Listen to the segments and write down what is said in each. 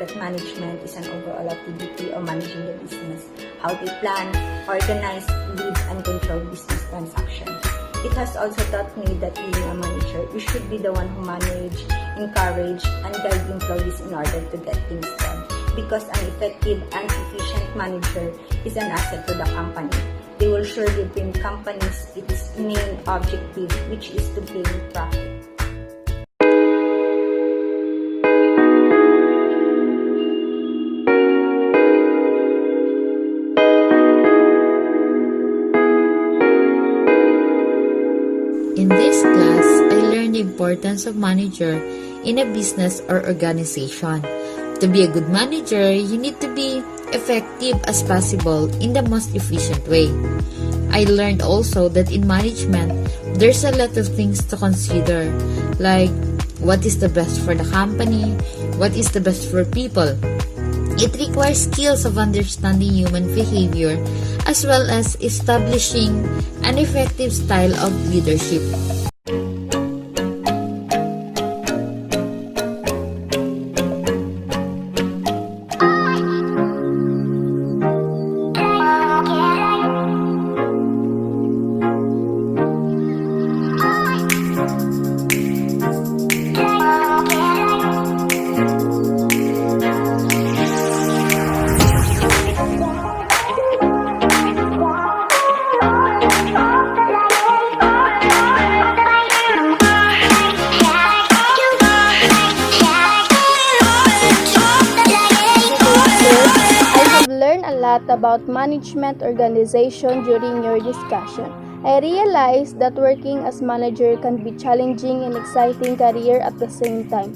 that management is an overall activity of managing the business, how they plan, organize, lead, and control business transactions. It has also taught me that being a manager, you should be the one who manage, encourage, and guide employees in order to get things done. Because an effective and efficient manager is an asset to the company. They will surely bring companies its main objective, which is to gain profit. In this class, I learned the importance of manager in a business or organization. To be a good manager, you need to be effective as possible in the most efficient way. I learned also that in management, there's a lot of things to consider, like what is the best for the company, what is the best for people. It requires skills of understanding human behavior as well as establishing an effective style of leadership. About management organization during your discussion. I realized that working as manager can be challenging and exciting career at the same time.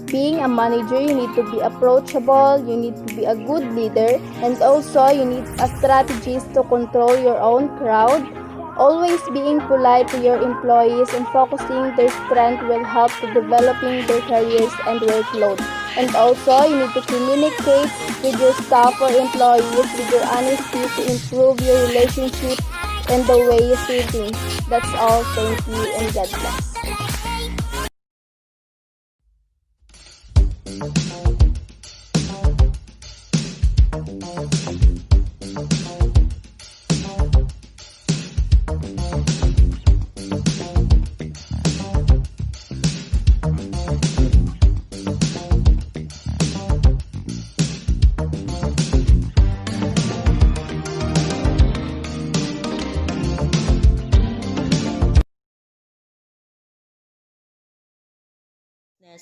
Being a manager, you need to be approachable, you need to be a good leader, and also you need a strategies to control your own crowd. Always being polite to your employees and focusing their strength will help to developing their careers and workload. And also, you need to communicate with your staff or employees with your honesty to improve your relationship and the way you see things. That's all. Thank you and God bless.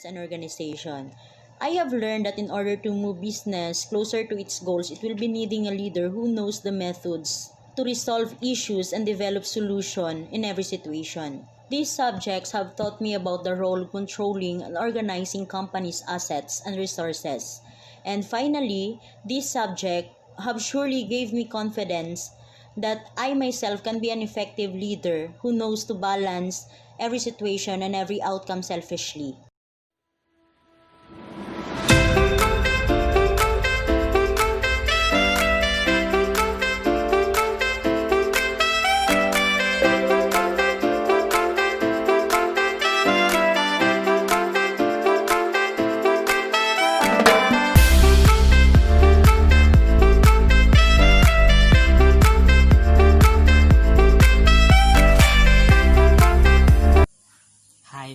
And organization. I have learned that in order to move business closer to its goals, it will be needing a leader who knows the methods to resolve issues and develop solutions in every situation. These subjects have taught me about the role of controlling and organizing companies' assets and resources. And finally, this subject have surely gave me confidence that I myself can be an effective leader who knows to balance every situation and every outcome selfishly.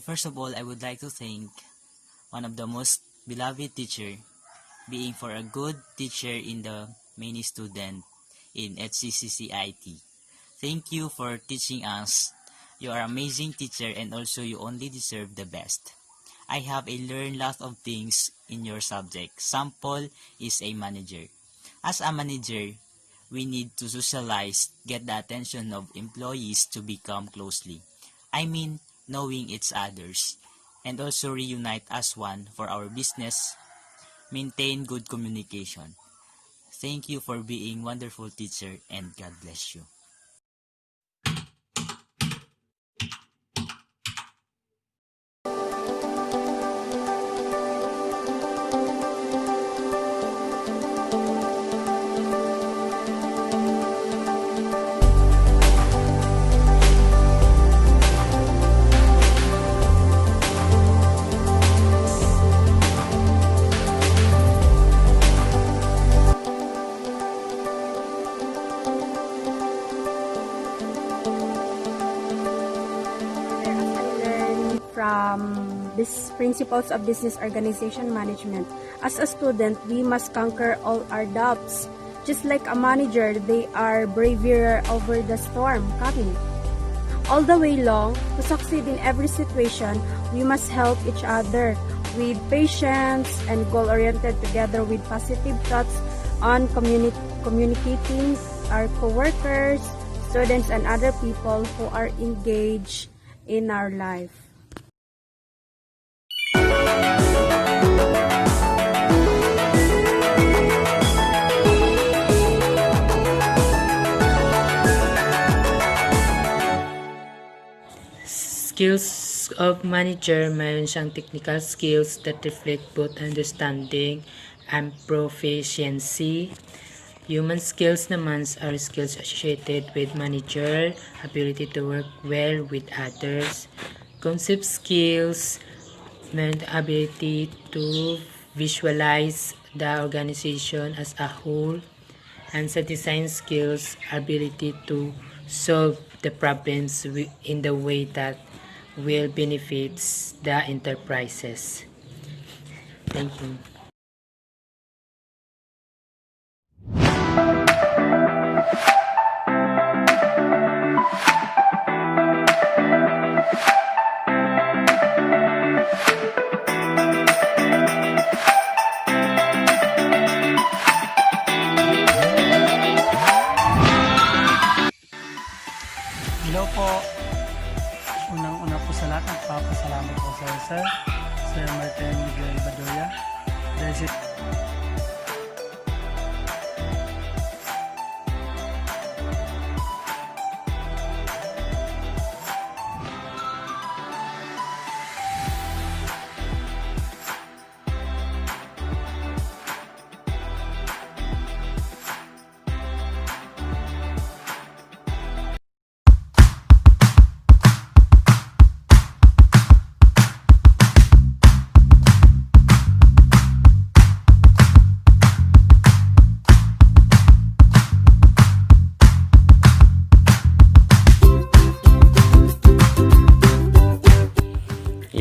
First of all, I would like to thank one of the most beloved teacher, being for a good teacher in the many student in HCCCIT. Thank you for teaching us. You are amazing teacher and also you only deserve the best. I have learned lots of things in your subject. Sample is a manager. As a manager, we need to socialize, get the attention of employees to become closely. I mean, knowing each others, and also reunite as one for our business, maintain good communication. Thank you for being wonderful teacher and God bless you. from these principles of business organization management. As a student, we must conquer all our doubts. Just like a manager, they are braver over the storm coming. All the way long, to succeed in every situation, we must help each other with patience and goal-oriented, together with positive thoughts on communicating our co-workers, students, and other people who are engaged in our life. Skills of manager, mayroon siyang technical skills that reflect both understanding and proficiency. Human skills naman are skills associated with manager, ability to work well with others. Concept skills, meron the ability to visualize the organization as a whole. And sa design skills, ability to solve the problems in the way that will benefits the enterprises. Thank you. Hello po. Unang-una po sa lahat, nagpapasalamat po sa Sir Martin Miguel Badoya.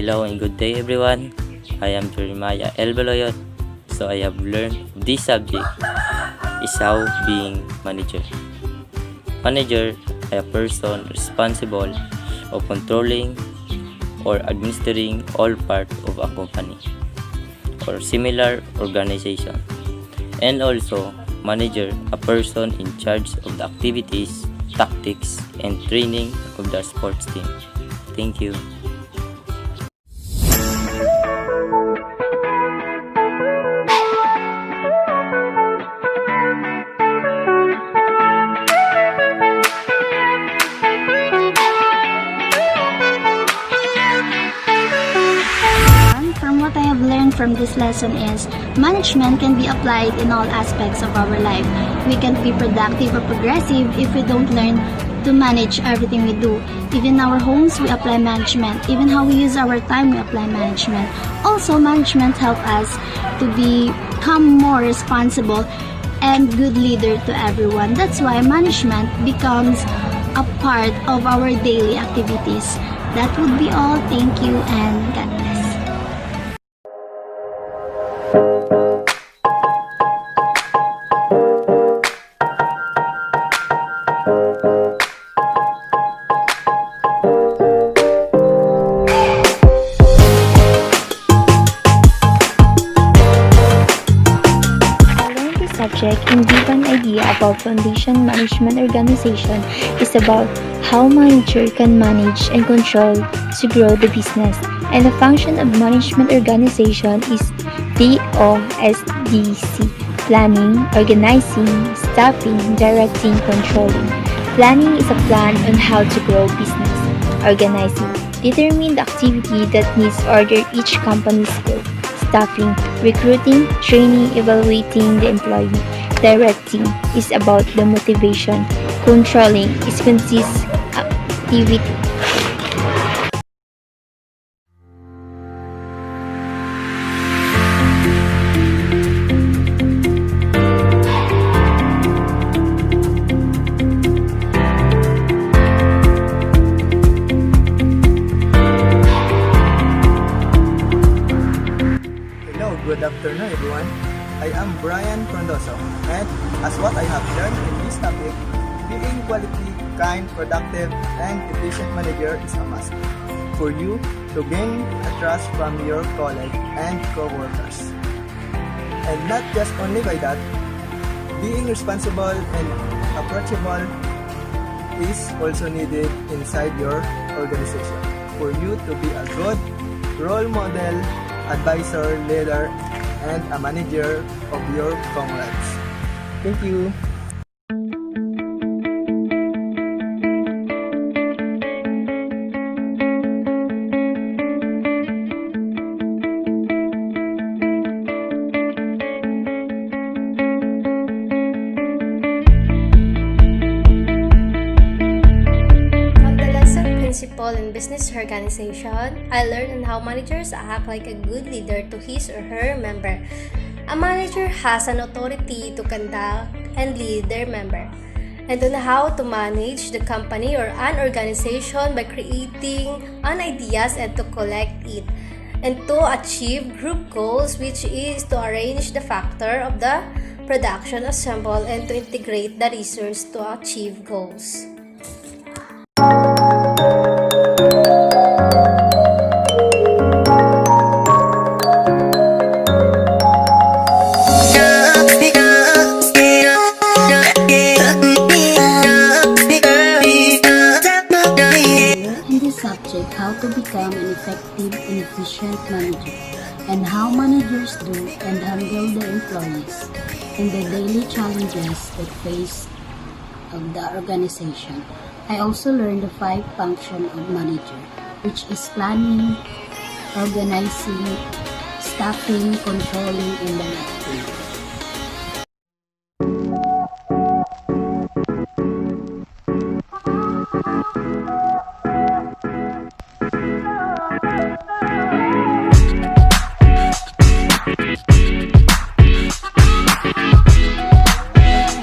Hello and good day everyone. I am Jeremiah L. Baloyot. So I have learned this subject is how being manager. Manager is a person responsible of controlling or administering all part of a company or similar organization. And also manager, a person in charge of the activities, tactics, and training of the sports team. Thank you. From what I have learned from this lesson is management can be applied in all aspects of our life. We can be productive or progressive if we don't learn to manage everything we do. Even in our homes, we apply management. Even how we use our time, we apply management. Also, management help us to become more responsible and good leader to everyone. That's why management becomes a part of our daily activities. That would be all. Thank you and God bless. Subject and give an idea about foundation management organization is about how manager can manage and control to grow the business, and the function of management organization is BSBA-1B: planning, organizing, staffing, directing, controlling. Planning is a plan on how to grow business. Organizing, determine the activity that needs order each company's goal. Staffing, recruiting, training, evaluating the employee. Directing is about the motivation. Controlling is consists activity. afternoon, everyone. I am Brian Frondoso, and as what I have learned in this topic, being quality, kind, productive, and efficient manager is a must for you to gain a trust from your colleagues and co-workers. And not just only by that, being responsible and approachable is also needed inside your organization for you to be a good role model, advisor, leader, and a manager of your comrades. Thank you. From the lesson principle in business organization, I learned on how managers act like a good leader to his or her member. A manager has an authority to conduct and lead their member, and on how to manage the company or an organization by creating an ideas and to collect it, and to achieve group goals, which is to arrange the factor of the production assemble and to integrate the resource to achieve goals. In this subject, how to become an effective and efficient manager, and how managers do and handle their employees, and the daily challenges that face of the organization. I also learned the 5 functions of manager, which is planning, organizing, staffing, controlling, and directing.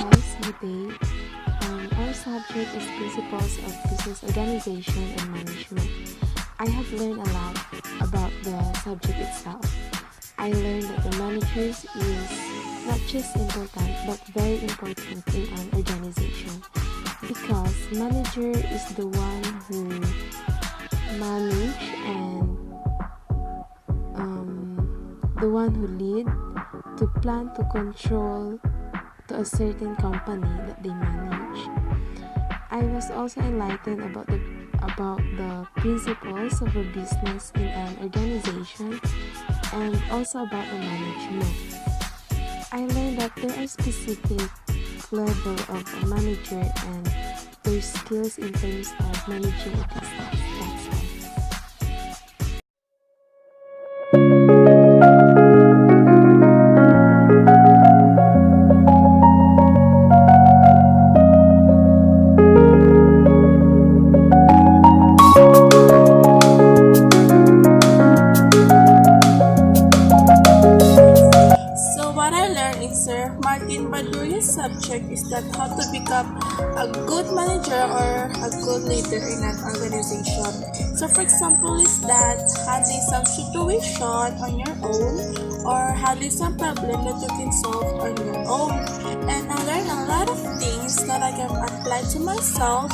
Guys, good day. Our subject is Principles of Business Organization and Management. I have learned a lot about the subject itself. I learned that the managers is not just important but very important in an organization, because manager is the one who manage and the one who lead, to plan, to control to a certain company that they manage. I was also enlightened about the principles of a business in an organization, and also about the management. I learned that there are specific level of a manager and their skills in terms of managing a business. That's all. So what I learned in Sir Martin Baduria's subject is that how to become a good manager or a good leader in an organization. So for example is that handling some situation on your own, or handling some problem that you can solve on your own. And I learned a lot of things that I can apply to myself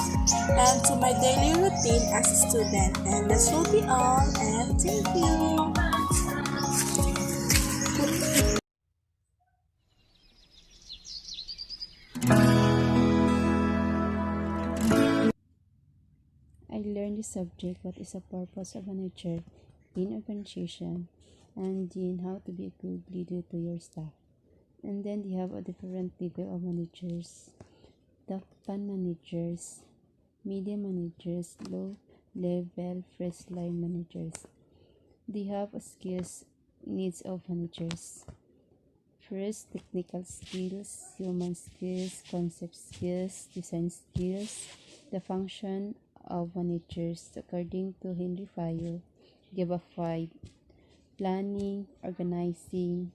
and to my daily routine as a student. And this will be all, and thank you. I learned the subject what is the purpose of a manager in organization, and then how to be a good leader to your staff. And then they have a different level of managers: top managers, medium managers, low level first line managers. They have a skills needs of managers. First, technical skills, human skills, concept skills, design skills. The function of managers, according to Henry Fayol, give a 5: planning, organizing,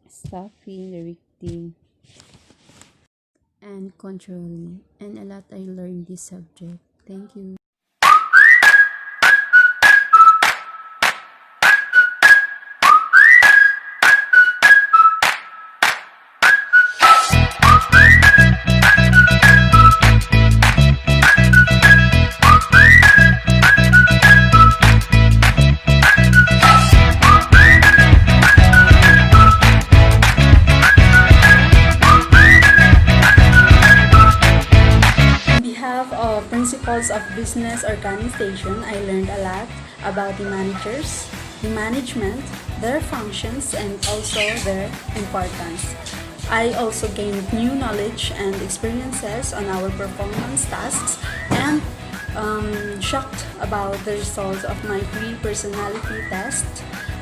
staffing, directing, and controlling. And a lot I learned this subject. Thank you. Principles of Business Organization, I learned a lot about the managers, the management, their functions, and also their importance. I also gained new knowledge and experiences on our performance tasks and shocked about the results of my pre-personality test.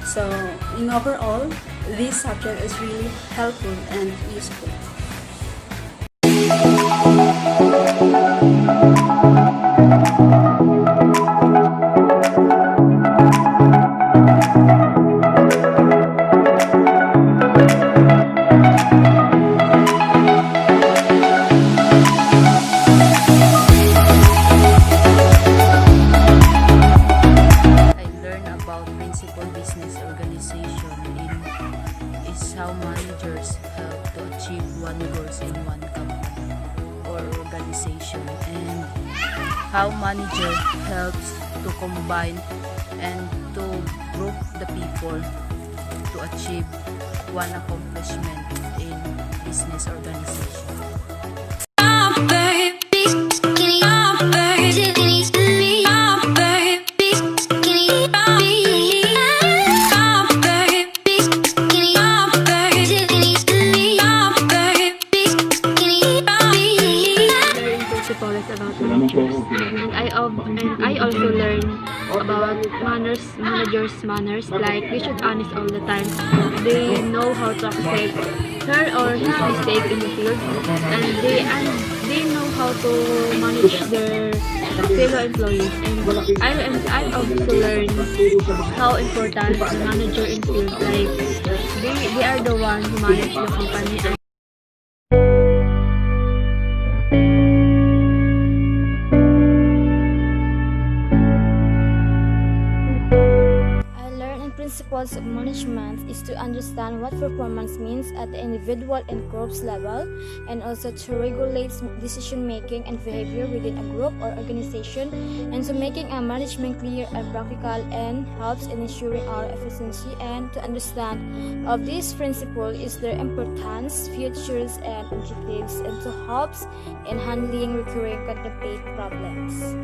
So, in overall, this subject is really helpful and useful. Business organization is how managers help to achieve one goals in one company or organization, and how manager helps to combine and to group the people to achieve one accomplishment in business organization. And I also learn about managers' manners, like they should honest all the time. They know how to accept her or his mistake in the field, and they know how to manage their fellow employees. And I also learn how important the manager in field, like they are the ones who manage the company. Principles of management is to understand what performance means at the individual and groups level, and also to regulate decision making and behavior within a group or organization, and so making our management clear and practical and helps in ensuring our efficiency. And to understand of this principle is their importance, features, and objectives, and to helps in handling recurring contemplate problems.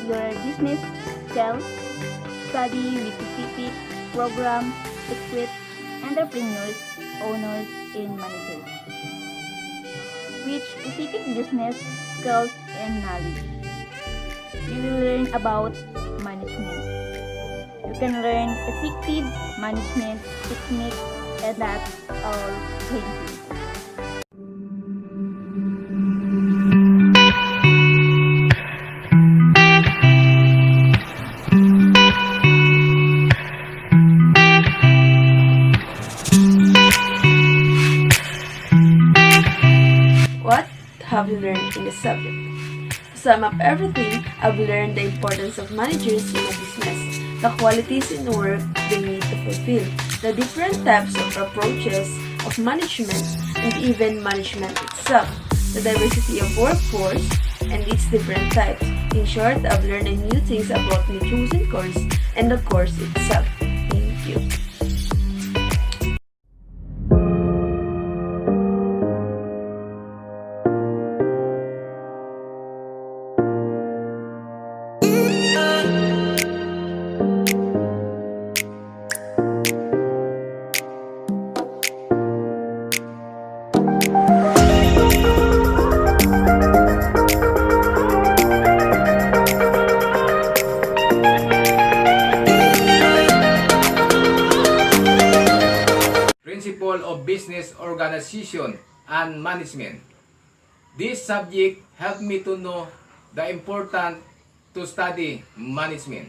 Your business skills, study with specific program equip entrepreneurs, owners, and managers with specific business skills and knowledge. You will learn about management. You can learn effective management techniques, and that's all. Thank you. Have you learned in the subject? To sum up everything, I've learned the importance of managers in a business, the qualities in work they need to fulfill, the different types of approaches of management, and even management itself, the diversity of workforce and its different types. In short, I've learned new things about my chosen course and the course itself. Thank you. Principle of Business Organization and Management. This subject helped me to know the importance to study management.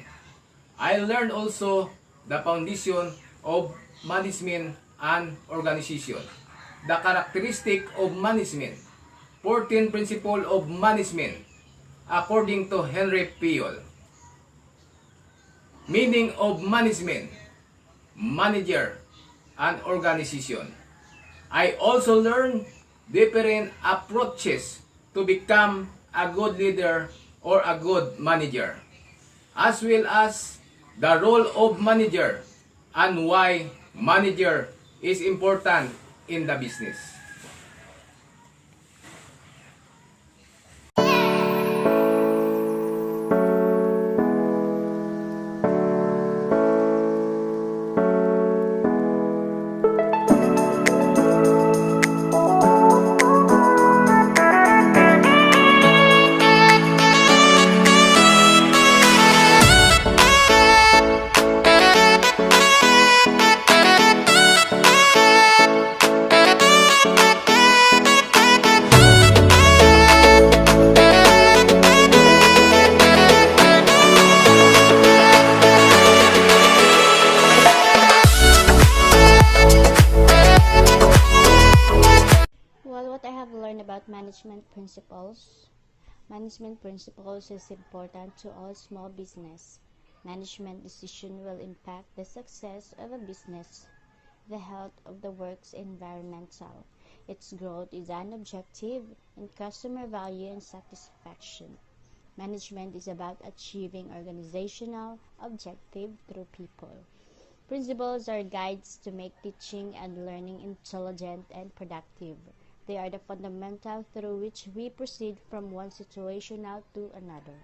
I learned also the foundation of management and organization, the characteristic of management, 14 principles of management, according to Henry Peel. meaning of management, manager, and organization. I also learned different approaches to become a good leader or a good manager, as well as the role of manager and why manager is important in the business. Well, what I have learned about management principles. Management principles is important to all small business. Management decision will impact the success of a business, the health of the works environmental. Its growth is an objective in customer value and satisfaction. Management is about achieving organizational objective through people. Principles are guides to make teaching and learning intelligent and productive. They are the fundamental through which we proceed from one situation out to another.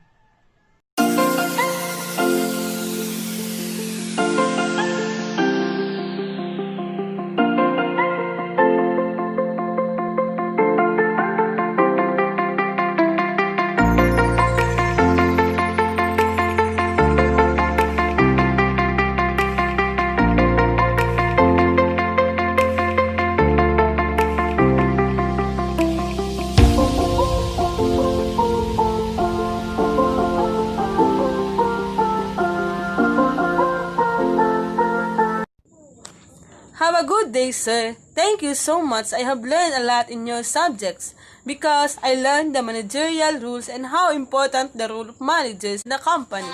Have a good day, sir. Thank you so much. I have learned a lot in your subjects because I learned the managerial rules and how important the role of managers in the company.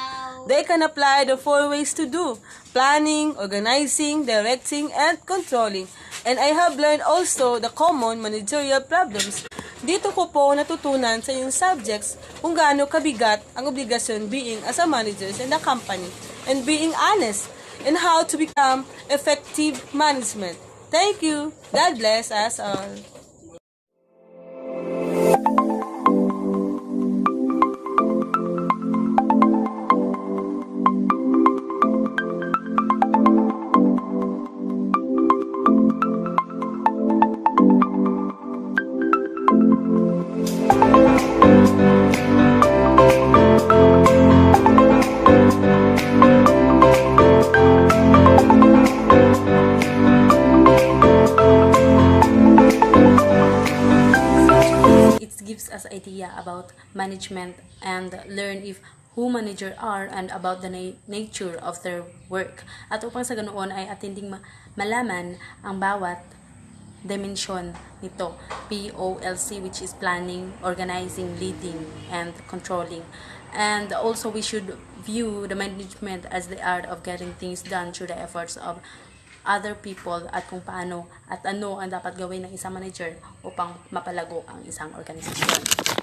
They can apply the 4 ways to do: planning, organizing, directing, and controlling. And I have learned also the common managerial problems. Dito ko po natutunan sa iyong subjects kung gaano kabigat ang obligasyon being as a manager in the company and being honest and how to become effective management. Thank you. God bless us all. Gives us idea about management and learn if who manager are and about the nature of their work. At upang sa ganoon ay atinding malaman ang bawat dimension nito, POLC, which is planning, organizing, leading, and controlling. And also we should view the management as the art of getting things done through the efforts of other people at kung paano at ano ang dapat gawin ng isang manager upang mapalago ang isang organisasyon.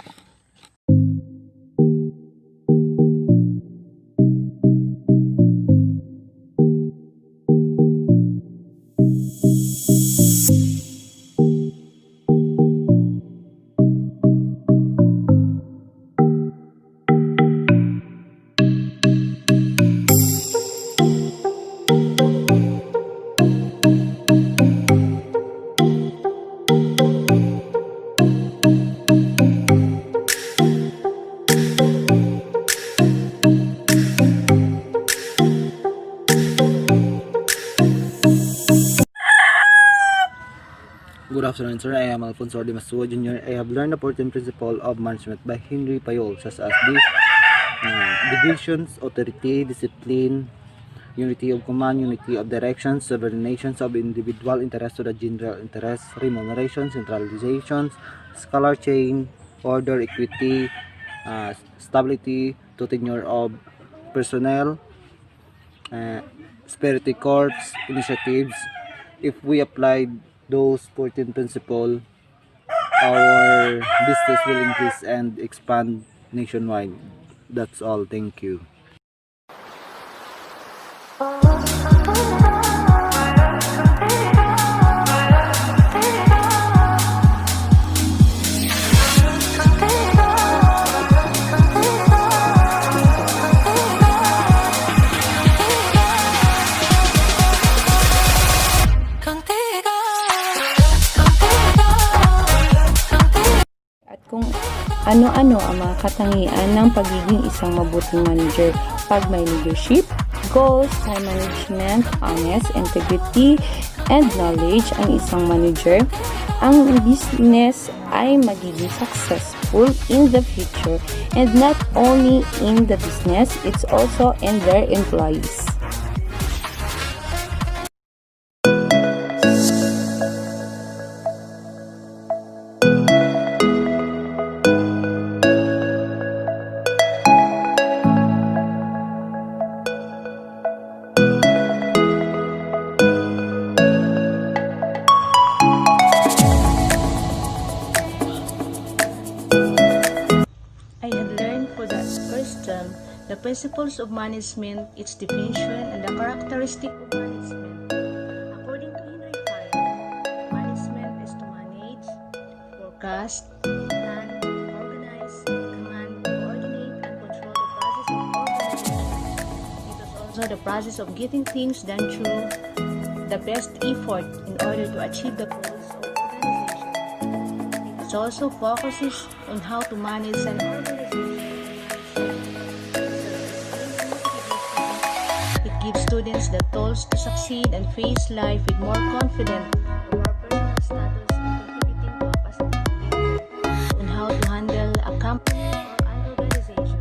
Good afternoon, sir. I am Alfonso Dimasua Jr. I have learned the 14 principles of management by Henry Payol, such as the divisions, authority, discipline, unity of command, unity of direction, subordinations of individual interest to the general interest, remuneration, centralizations, scalar chain, order, equity, stability, to tenure of personnel, Spiritual courts initiatives. If we applied those 14 principles, our business will increase and expand nationwide. That's all. Thank you. At kung ano-ano ang mga katangian ng pagiging isang mabuting manager. Pag may leadership, goals, time management, honest, integrity, and knowledge ang isang manager, ang business ay magiging successful in the future, and not only in the business, it's also in their employees. I had learned for the first time the principles of management, its definition, and the characteristic of management. According to Henry Fayol, management is to manage, forecast, plan, organize, command, coordinate, and control the process of organization. It is also the process of getting things done through the best effort in order to achieve the goals of organization. It also focuses on how to manage an organization. It gives students the tools to succeed and face life with more confidence of our personal status and contributing to a positive on how to handle a company or an organization.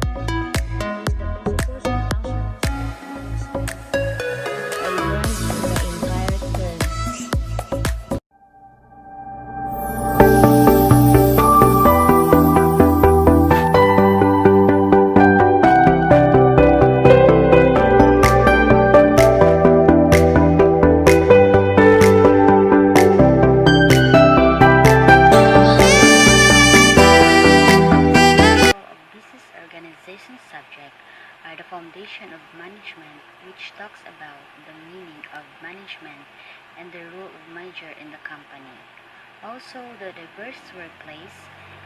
These the principles and functions of management. I learned in the entire term. Business organization subject are the foundation of management, which talks about the meaning of management and the role of manager in the company. Also, the diverse workplace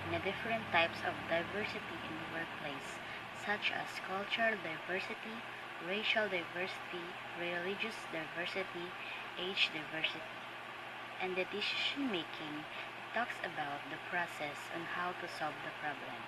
and the different types of diversity in the workplace, such as cultural diversity, racial diversity, religious diversity, age diversity, and the decision making talks about the process on how to solve the problem.